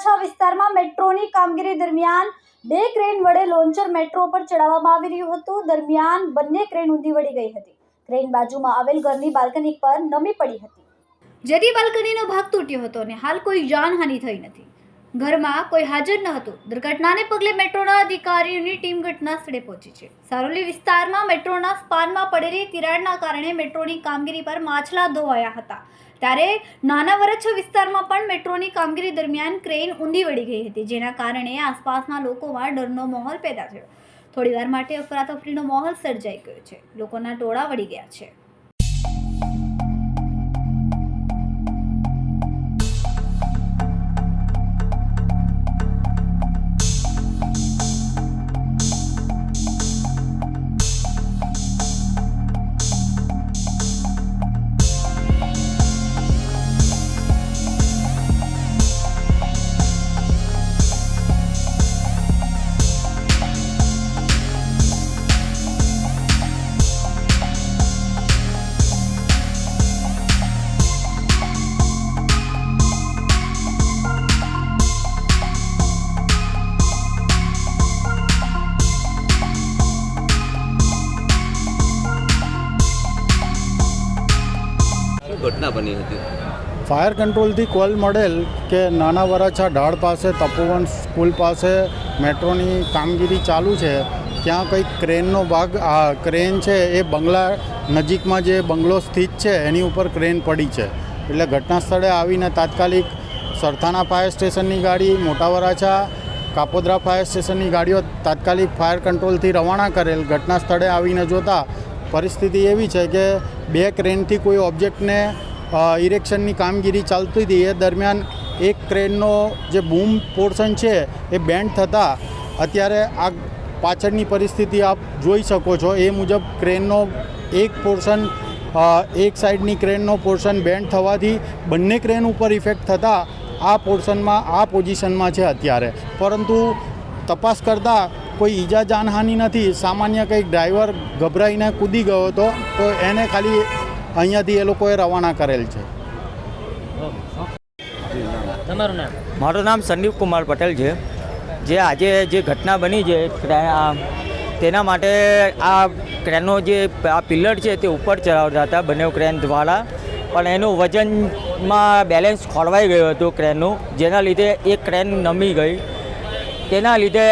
વરાછા વિસ્તારમાં મેટ્રોની કામગીરી દરમિયાન 2 ક્રેન વડે લોન્ચર મેટ્રો પર ચડાવવામાં આવી રહ્યું હતું। દરમિયાન બંને ક્રેન ઊંધી વળી ગઈ હતી। ક્રેન બાજુમાં આવેલ ઘરની બાલ્કની પર નમી પડી હતી, જેથી બાલ્કનીનો ભાગ તૂટ્યો હતો અને હાલ કોઈ જાનહાનિ થઈ નથી। ઘરમાં કોઈ હાજર ન હતું। દુર્ઘટનાને પગલે મેટ્રોના અધિકારીઓની ટીમ ઘટના સ્થળે પહોંચી છે। સારોલી વિસ્તારમાં મેટ્રોના સ્પાનમાં પડેલી તિરાડના કારણે મેટ્રોની કામગીરી પર માછલા ધોવાયા હતા। ત્યારે નાના વરાછા વિસ્તારમાં પણ મેટ્રોની કામગીરી દરમિયાન ક્રેન ઊંધી વળી ગઈ હતી, જેના કારણે આસપાસના લોકોમાં ડરનો માહોલ પેદા થયો। થોડીવાર માટે અફરાતફરીનો માહોલ સર્જાઈ ગયો છે। લોકોના ટોળા વળી ગયા છે। ઘટના બની હતી? ફાયર કંટ્રોલથી કોલ મળેલ કે નાના વરાછા ઢાળ પાસે તપોવન સ્કૂલ પાસે મેટ્રોની કામગીરી ચાલુ છે, ત્યાં કંઈક ક્રેનનો ભાગ ક્રેન છે એ બંગલા નજીકમાં જે બંગલો સ્થિત છે એની ઉપર ક્રેન પડી છે। એટલે ઘટના સ્થળે આવીને તાત્કાલિક સરથાણા ફાયર સ્ટેશનની ગાડી, મોટા વરાછા, કાપોદ્રા ફાયર સ્ટેશનની ગાડીઓ તાત્કાલિક ફાયર કંટ્રોલથી રવાના કરેલ। ઘટના સ્થળે આવીને જોતા પરિસ્થિતિ એવી છે કે 2 ક્રેનથી કોઈ ઓબ્જેક્ટને ઇરેક્શનની કામગીરી ચાલતી હતી, એ દરમિયાન એક ક્રેનનો જે બૂમ પોર્શન છે એ બેન્ડ થતાં અત્યારે આ પાછળની પરિસ્થિતિ આપ જોઈ શકો છો। એ મુજબ ક્રેનનો એક પોર્શન એક સાઈડની ક્રેનનો પોર્શન બેન્ડ થવાથી બંને ક્રેન ઉપર ઇફેક્ટ થતાં આ પોર્શનમાં આ પોઝિશનમાં છે અત્યારે। પરંતુ તપાસ કરતાં કોઈ ઈજા જાનહાનિ નથી। સામાન્ય કંઈક ડ્રાઈવર ગભરાઈને કૂદી ગયો હતો, તો એને ખાલી અહીંયાથી એ લોકોએ રવાના કરેલ છે। તમારું નામ? મારું નામ સંદીપ કુમાર પટેલ છે। જે આજે જે ઘટના બની છે તેના માટે આ ક્રેનનો જે આ પિલ્લર છે તે ઉપર ચડાવતા હતા બંને ક્રેન દ્વારા, પણ એનું વજનમાં બેલેન્સ ખોરવાઈ ગયું હતું ક્રેનનું, જેના લીધે એક ક્રેન નમી ગઈ। તેના લીધે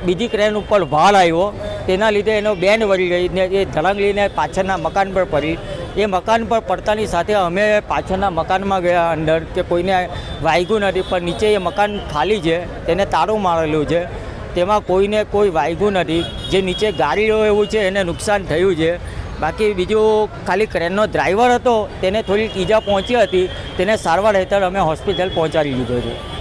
બીજી ક્રેન ઉપર ભાર આવ્યો, તેના લીધે એનો બેન્ડ વળી ગઈ ને એ ધડંગલીને પાછળના મકાન પર પડી। એ મકાન પર પડતાની સાથે અમે પાછળના મકાનમાં ગયા અંદર કે કોઈને વાગ્યું નથી, પણ નીચે એ મકાન ખાલી છે, તેને તાળું મારેલું છે, તેમાં કોઈને કોઈ વાગ્યું નથી। જે નીચે ગાડીઓ એવું છે એને નુકસાન થયું છે। બાકી બીજું ખાલી ક્રેનનો ડ્રાઈવર હતો તેને થોડીક ઈજા પહોંચી હતી, તેને સારવાર હેઠળ અમે હોસ્પિટલ પહોંચાડી દીધો છે।